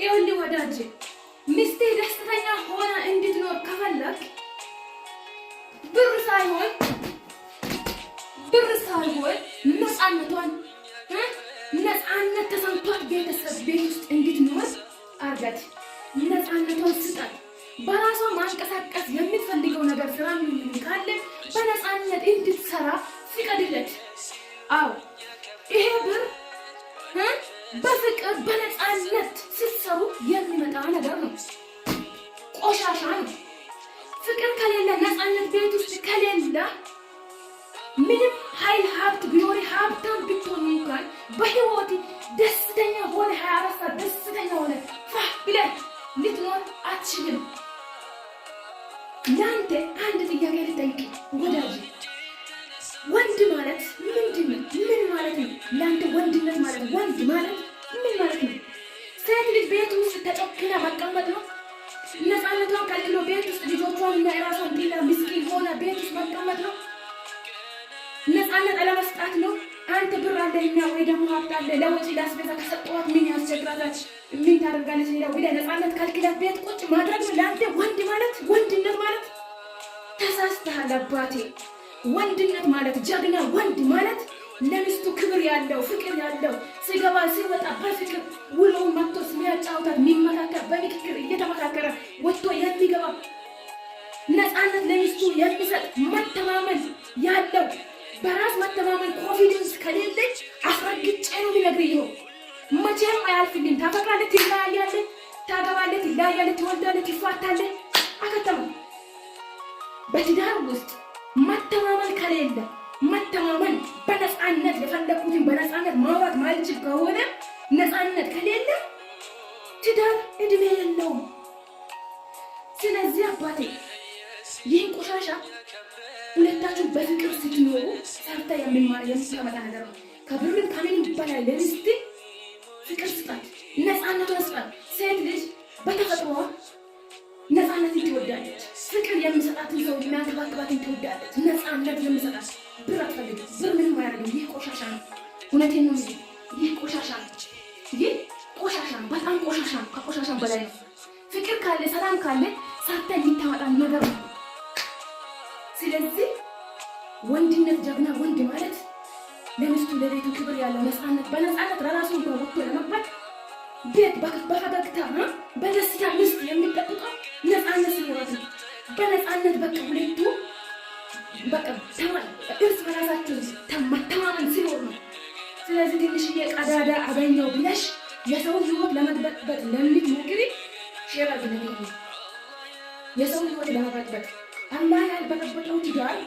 ይኸውልህ ወዳጄ ሚስቴ ደስተኛ ሆና እንድትኖር ከፈለክ ብር ሳይሆን ነፃነት ተሰምቷት ቤተሰብ ቤት ውስጥ እንድትኖር አርጋት። ነፃነቷን ስጣት። በራሷ ማንቀሳቀስ የምትፈልገው ነገር ስራ ምን ካለ በነፃነት እንድትሰራ ፍቀድለት። አዎ ይሄ ብር በፍቅር በነፃነት ስትሰሩ የሚመጣ ነገር ነው። ቆሻሻ ነው። ፍቅር ከሌለ ነፃነት ቤት ውስጥ ከሌለ ምንም ኃይል ሀብት ቢኖር ሀብታም ብትሆን እንኳን በህይወት ደስተኛ ሆነ 24 ሰዓት ደስተኛ ሆነ ብለህ ልትኖር አትችልም። ለአንተ አንድ ጥያቄ ልጠይቅ ወዳጅ፣ ወንድ ማለት ምንድን ነው? ምን ማለት ነው ለአንተ ወንድነት ማለት? ወንድ ማለት ምን ማለት ነው? ሴት ልጅ ቤት ውስጥ ተጨክና መቀመጥ ነው? ነፃነቷን ከልክሎ ቤት ውስጥ ልጆቿን እና የራሷን ጥላ ምስኪን ሆነ ቤት ውስጥ መቀመጥ ነው? ነፃነት አለመስጣት ነው? አንተ ብር አለኛ ወይ ደግሞ ሀብት አለ ለወጪ ላስቤዛ ከሰጠኋት ምን ያስቸግራታል? ምን ታደርጋለች? ሌላው ብለህ ነፃነት ከልክላት ቤት ቁጭ ማድረግ ነው ለአንተ ወንድ ማለት? ወንድነት ማለት? ተሳስተሃል አባቴ። ወንድነት ማለት ጀግና ወንድ ማለት ለሚስቱ ክብር ያለው ፍቅር ያለው ሲገባ ሲወጣ በፍቅር ውሎውን መጥቶ የሚያጫውታት የሚመካከር በምክክር እየተመካከረ ወጥቶ የሚገባ ነፃነት ለሚስቱ የሚሰጥ መተማመን ያለው በራስ መተማመን ኮንፊደንስ ከሌለች አስረግጬ ነው የሚነግርህ ነው። መቼም አያልፍልኝ። ታፈቅራለህ፣ ትለያያለህ፣ ታገባለህ፣ ትለያያለህ፣ ትወልዳለህ፣ ትፋታለህ። አከተማ በትዳር ውስጥ መተማመን ከሌለ መተማመን በነፃነት የፈለኩትን በነፃነት ማውራት ማልችል ከሆነ ነፃነት ከሌለ ትዳር እድሜ የለውም። ስለዚህ አባቴ ይህን ቆሻሻ ሁለታችሁ በፍቅር ስትኖሩ ሰርታ የምታመጣ ነገር ነው። ከብርም ከምንም በላይ ለሚስት ፍቅር ስጣት፣ ነፃነቷን ስጣት። ሴት ልጅ በተፈጥሮዋ ነፃነትን ትወዳለች። ፍቅር የሚሰጣትን ሰው የሚያንከባክባትን ትወዳለች። ነፃነት የሚሰጣት ብር አትፈልግም። ብር ምንም አያደርግም። ይህ ቆሻሻ ነው። እውነቴን ነው። ይህ ቆሻሻ ነው። ይህ ቆሻሻ ነው። በጣም ቆሻሻ ነው። ከቆሻሻም በላይ ነው። ፍቅር ካለ ሰላም ካለ ሰርታ የሚታወጣ ነገር ነው። ስለዚህ ወንድነት ጀግና ወንድ ማለት ለሚስቱ ለቤቱ ክብር ያለው ነፃነት በነፃነት ለራሱ እንኳን ወጥቶ ለመግባት ቤት በፈገግታ በደስታ ሚስት የሚጠብቀው ነፃነት ሲኖራት ነው። በነፃነት በቃ ሁለቱ በቃ እርስ በራሳቸው መተማመን ሲኖር ነው። ስለዚህ ትንሽዬ ቀዳዳ አገኘው ብለሽ የሰውን ህይወት ለመበጥበጥ ለምትሞክሪ ሼር አድርጊ። የሰውን ህይወት ለመበጥበጥ አላህ ያልበጠበጠው ትዳር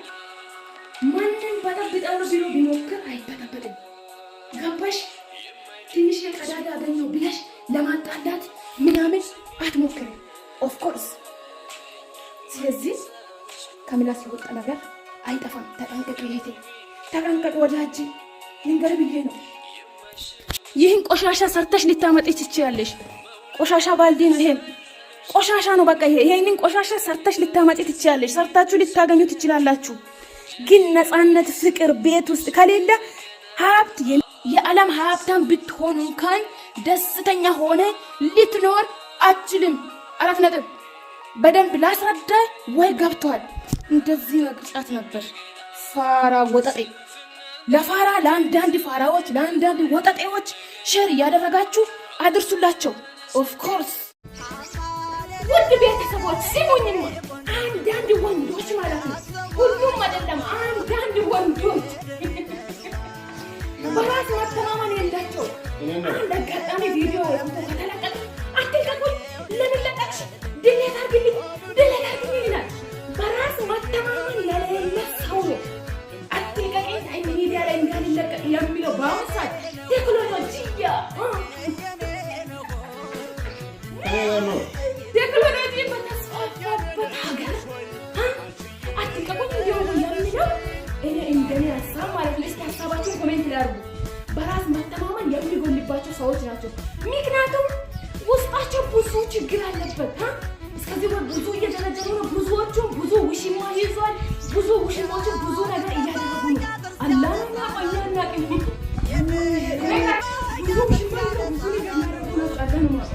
ማንም በጠብጠው ብሎ ቢሞክር አይበጠበጥም። ገባሽ? ትንሽ ቀዳዳ አገኘው ብለሽ ለማጣላት ምናምን አትሞክሪ። ኦፍ ኮርስ። ስለዚህ ከምላስ የወጣ ነገር አይጠፋም። ተጠንቀቂ እህቴ፣ ተጠንቀቂ ወዳጅ። ልንገር ብዬ ነው። ይህን ቆሻሻ ሰርተሽ ልታመጪ ትችያለሽ። ቆሻሻ ባልዲ ነው ይሄ። ቆሻሻ ነው በቃ ይሄንን ቆሻሻ ሰርተሽ ልታመጪ ትችያለሽ። ሰርታችሁ ልታገኙ ትችላላችሁ። ግን ነፃነት ፍቅር ቤት ውስጥ ከሌለ ሀብት የዓለም ሀብታም ብትሆኑ እንኳን ደስተኛ ሆነ ልትኖር አትችልም። 4 ነጥብ። በደንብ ላስረዳ ወይ ገብቷል? እንደዚህ መግጫት ነበር። ፋራ ወጠጤ ለፋራ ለአንዳንድ ፋራዎች ለአንዳንድ ወጠጤዎች ሼር እያደረጋችሁ አድርሱላቸው። ኦፍ ኮርስ ውድ ቤተሰቦች ሲሙኝማ፣ አንዳንድ ወንዶች ማለት ነው፣ ሁሉም አይደለም፣ አንዳንድ ወንዶች በራስ መተማመን የላቸው። አንድ አጋጣሚ ቪዲዮ ከተለቀቀ አትልቀቁኝ፣ ለምን ለቀቅሽ፣ ድሌት አድርግልኝ ይላል። በራስ መተማመን የሌለ ሰው ነው አትልቀቀኝ ሚዲያ ላይ እንዳልለቀቅ የሚለው። በአሁኑ ሰዓት ቴክኖሎጂያ ቴክኖሎጂ በተስፋፋበት ሀገር አትልቀቁኝ እንዲሆኑ የሚለው እኔ እንደኔ ሀሳብ ማለት ነው። እስኪ ሀሳባቸውን ኮሜንት ላይ አድርጉ። በራስ መተማመን የሚጎልባቸው ሰዎች ናቸው። ምክንያቱም ውስጣቸው ብዙ ችግር አለበት። እስከዚህ ብዙ እየደረጀሩ ነው። ብዙዎቹም ብዙ ውሽማ ይዟል። ብዙ ውሽሞችን ብዙ ነገር እያደረጉ ነው። አላህና አያና ብዙ ውሽማ ብዙ ነገር ነው።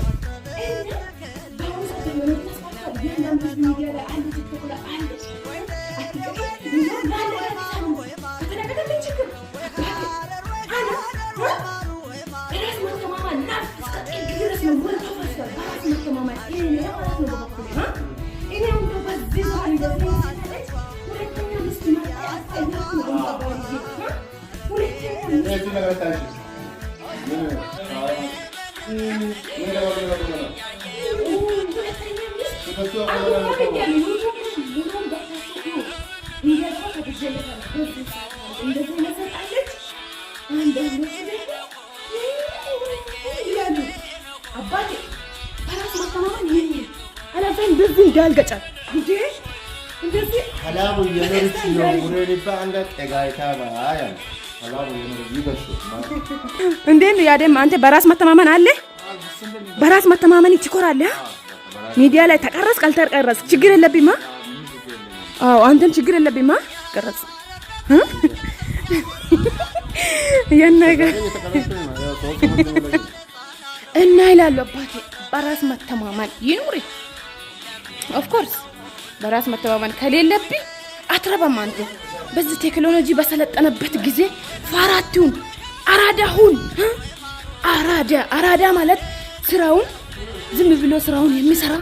እንዳልገጫል እንዴ እንደዚህ ሐላቡ የመርት ነው ወሬባ አንጋ ጠጋይታ ባያ ሐላቡ የመርት ይበሱ እንዴ ያደም አንተ በራስ መተማመን አለ በራስ መተማመን ትኮራለህ ሚዲያ ላይ ተቀረጽ ካልተቀረጽ ችግር የለብኝማ አዎ አንተም ችግር የለብኝማ ቀረጽ የነገ እና ይላል አባቴ በራስ መተማመን ይኑር ኦፍ ኮርስ በራስ መተማመን ከሌለብኝ አትረባም አንተ በዚህ ቴክኖሎጂ በሰለጠነበት ጊዜ ፋራቱን አራዳሁን አራዳ ማለት ስራውን ዝም ብሎ ስራውን የሚሰራ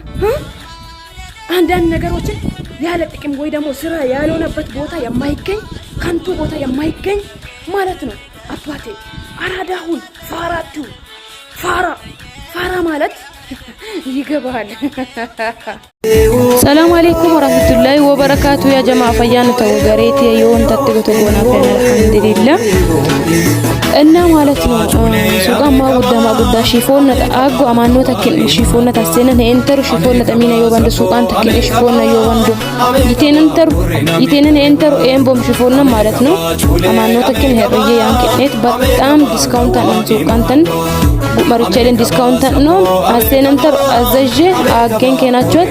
አንዳንድ ነገሮችን ያለ ጥቅም ወይ ደግሞ ስራ ያልሆነበት ቦታ የማይገኝ ከንቱ ቦታ የማይገኝ ማለት ነው አባቴ አራዳሁን ፋራቱ ፋራ ማለት ይገባል ሰላም አለይኩም ወራህመቱላሂ ወበረካቱ ያ ጀማዓ ፈያን ተወገሬት የሆን ተጥገቶ ጎና ፈን አልሐምዱሊላህ እና ማለት ነው ሱቃማ ጉዳ ሽፎን አጎ አማኖ ተከል ሽፎን ታሰነን ኤንተር ሽፎን ተሚና የወንድ ሱቃን ተከል ሽፎን የወንድ ይቴንን ኤንተር ኤምቦም ሽፎን ማለት ነው አማኖ ተከል ሄበየ ያንከት በጣም ዲስካውንት አለን ሱቃንተን መርቸልን ዲስካውንት ነው አሰነንተር አዘጀ አገን ከናቸት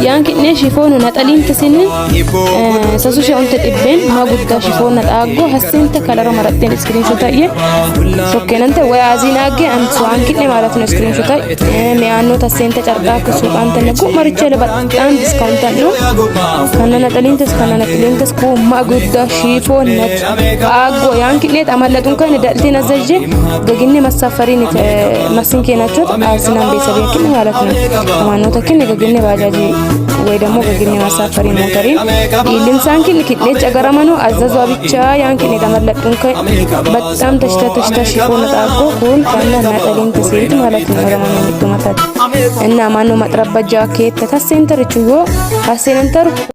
ያንከኔ ሽፎን ነጠሊን ተሰነ ሰሱሽ አንተ ጥበን ማጉዳ ሽፎን ነጣጎ ሐሰንተ ከለራ መረጥን ስክሪንሾት አየ ሶከነንተ ወይ አዚናገ አንሱ አንከኔ ማለት ነው ስክሪንሾት ሚያኖ ተሰንተ ጨርቃ ከሱቅ አንተ ነቁ መርቸለ በጣም ዲስካውንት ነው ከነነጠሊን ተስኩ ማጉዳ ሽፎን ነጣጎ ያንከኔ ተመለጡን ከነ ዳልቴን አዘጀ ገግኔ መሳፈሪን ማስንከናቸው አዝናን ቤተሰብ ማለት ነው ማኖ ተከነ ገግኔ ባጃጂ ወይ ደግሞ ገግኔ ማሳፈሪ ሞተሪን ይልንሳንኪን ከነ ጨገራማኑ አዘዟ ብቻ ያንኪን የተመለጡን በጣም ተሽታ ሽፎን ጣቆ ሁሉ ከነ ነጠሊን ተሰይት ማለት ነው ረማን እንድትመጣ እና ማኖ መጥረባ ጃኬት ተሰንተር ቹዮ አሰንተር